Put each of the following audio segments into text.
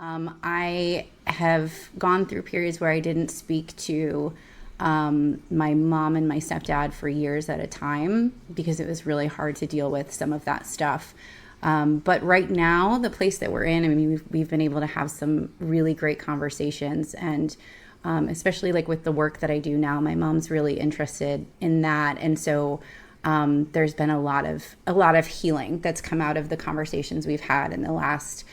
I have gone through periods where I didn't speak to my mom and my stepdad for years at a time because it was really hard to deal with some of that stuff. But right now, the place that we're in, I mean, we've been able to have some really great conversations, and especially like with the work that I do now, my mom's really interested in that, and so there's been a lot of healing that's come out of the conversations we've had in the last,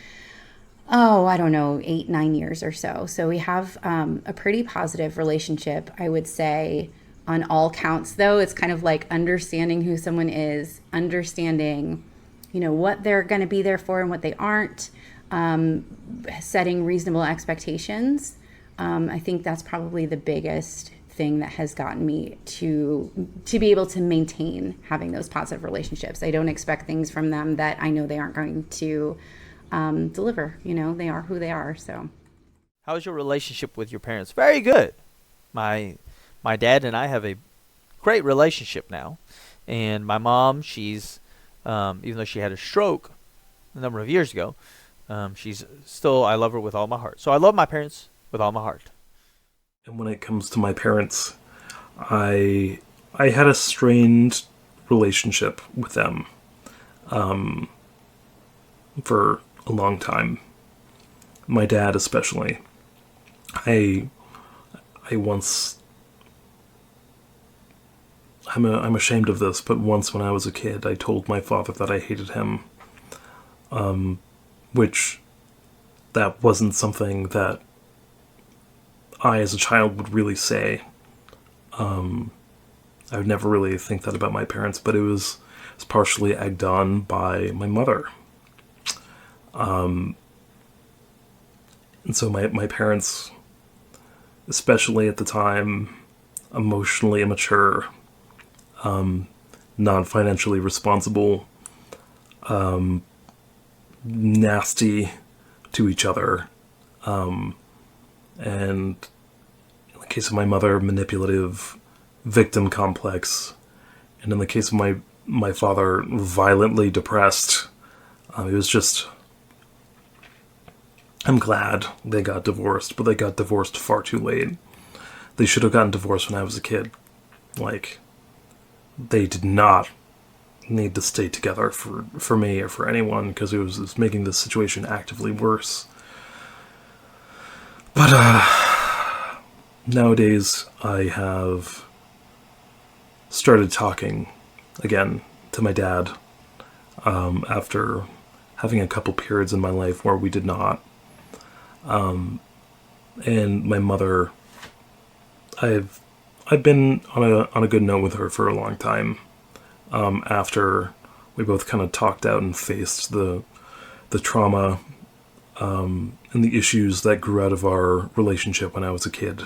oh, I don't know, 8, 9 years or so. So we have a pretty positive relationship, I would say, on all counts, though. It's kind of like understanding who someone is, understanding, what they're going to be there for and what they aren't, setting reasonable expectations. I think that's probably the biggest thing that has gotten me to be able to maintain having those positive relationships. I don't expect things from them that I know they aren't going to deliver. They are who they are. So, How's your relationship with your parents? Very good. My dad and I have a great relationship now, and my mom, she's even though she had a stroke a number of years ago, she's still, I love her with all my heart. So I love my parents with all my heart. And when it comes to my parents, I had a strained relationship with them for a long time. My dad especially. I once I'm ashamed of this, but once when I was a kid, I told my father that I hated him, which that wasn't something that I, as a child, would really say. I would never really think that about my parents, but it was partially egged on by my mother. And so my parents, especially at the time, emotionally immature, non-financially responsible, nasty to each other, and in the case of my mother, manipulative, victim complex, and in the case of my father, violently depressed. It was just, I'm glad they got divorced, but they got divorced far too late. They should have gotten divorced when I was a kid. They did not need to stay together for me or for anyone, because it was making the situation actively worse. But nowadays I have started talking again to my dad after having a couple periods in my life where we did not. And my mother, I've been on a good note with her for a long time. After we both kind of talked out and faced the trauma and the issues that grew out of our relationship when I was a kid.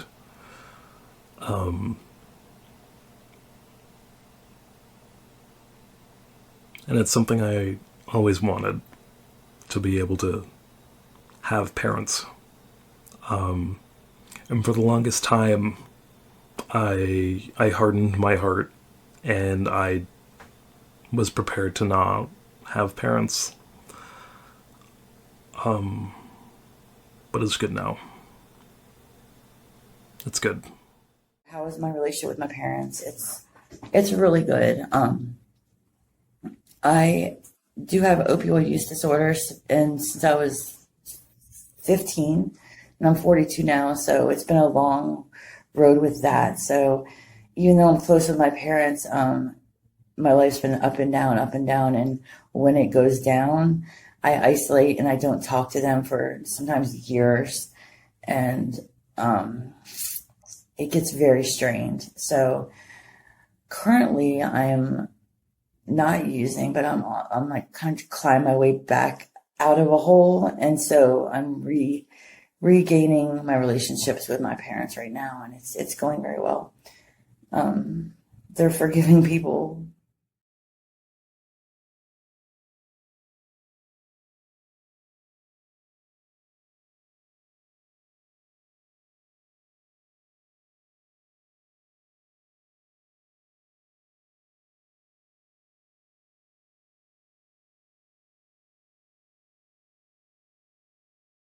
And it's something I always wanted, to be able to have parents. And for the longest time, I hardened my heart, and I was prepared to not have parents. But it's good now. It's good. How is my relationship with my parents? It's really good. I do have opioid use disorders, and since I was 15, and I'm 42 now, so it's been a long road with that. So even though I'm close with my parents, my life's been up and down, and when it goes down, I isolate and I don't talk to them for sometimes years, and it gets very strained. So currently I'm not using, but I'm like kind of climb my way back out of a hole, and so I'm regaining my relationships with my parents right now, and it's going very well. They're forgiving people,